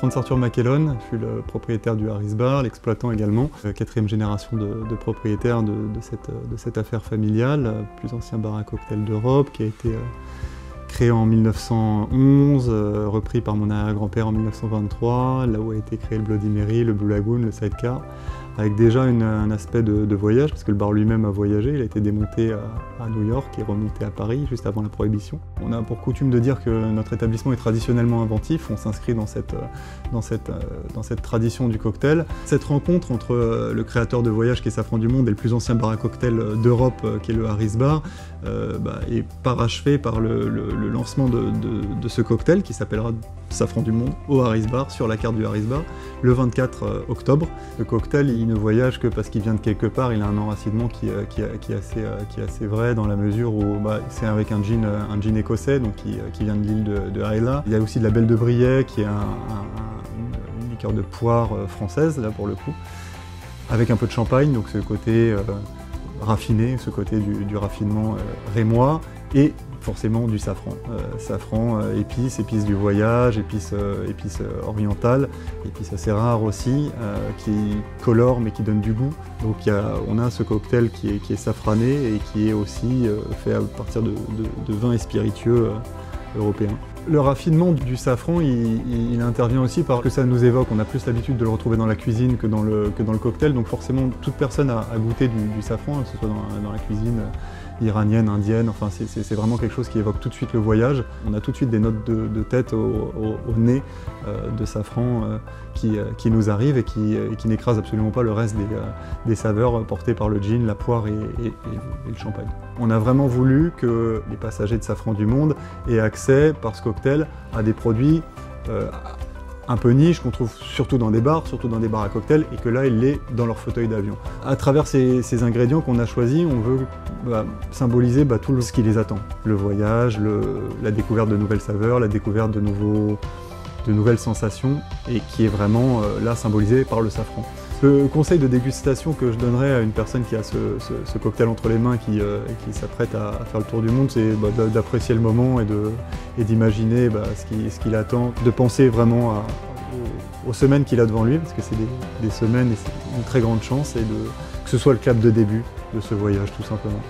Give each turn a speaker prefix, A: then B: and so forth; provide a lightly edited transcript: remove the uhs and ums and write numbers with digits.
A: Franz Arthur Macellon, je suis le propriétaire du Harris Bar, l'exploitant également, quatrième génération de propriétaire de cette affaire familiale, plus ancien bar à cocktail d'Europe, qui a été créé en 1911, repris par mon arrière-grand-père en 1923, là où a été créé le Bloody Mary, le Blue Lagoon, le Sidecar, avec déjà un aspect de voyage, parce que le bar lui-même a voyagé, il a été démonté à New York et remonté à Paris, juste avant la Prohibition. On a pour coutume de dire que notre établissement est traditionnellement inventif, on s'inscrit dans cette tradition du cocktail. Cette rencontre entre le créateur de voyage qui est Safran du Monde et le plus ancien bar à cocktail d'Europe qui est le Harris Bar est parachevée par le lancement de ce cocktail qui s'appellera Safran du Monde au Harris Bar, sur la carte du Harris Bar, le 24 octobre. Ce cocktail, il ne voyage que parce qu'il vient de quelque part, il a un enracinement qui est assez vrai dans la mesure où c'est avec un gin écossais donc qui vient de l'île de Islay. Il y a aussi de la Belle de Briey qui est une liqueur de poire française là pour le coup, avec un peu de champagne, donc ce côté raffiné, ce côté du raffinement rémois, et forcément du safran. Safran, épices du voyage, épices orientales, épices assez rares aussi, qui colorent mais qui donnent du goût. Donc on a ce cocktail qui est safrané et qui est aussi fait à partir de vins et spiritueux européens. Le raffinement du safran, il intervient aussi parce que ça nous évoque. On a plus l'habitude de le retrouver dans la cuisine que dans le cocktail, donc forcément toute personne a goûté du safran, que ce soit dans la cuisine iranienne, indienne, enfin c'est vraiment quelque chose qui évoque tout de suite le voyage. On a tout de suite des notes de tête au nez de safran qui nous arrivent et qui n'écrasent absolument pas le reste des saveurs portées par le gin, la poire et le champagne. On a vraiment voulu que les passagers de Safran du Monde aient accès, par ce cocktail, à des produits un peu niche, qu'on trouve surtout dans des bars à cocktail, et que là, il l'est dans leur fauteuil d'avion. À travers ces ingrédients qu'on a choisis, on veut symboliser tout ce qui les attend. Le voyage, la découverte de nouvelles saveurs, la découverte de nouvelles sensations, et qui est vraiment là symbolisé par le safran. Le conseil de dégustation que je donnerais à une personne qui a ce cocktail entre les mains, qui s'apprête à faire le tour du monde, c'est d'apprécier le moment et d'imaginer ce qu'il attend, de penser vraiment aux semaines qu'il a devant lui, parce que c'est des semaines et c'est une très grande chance, et que ce soit le cap de début de ce voyage tout simplement.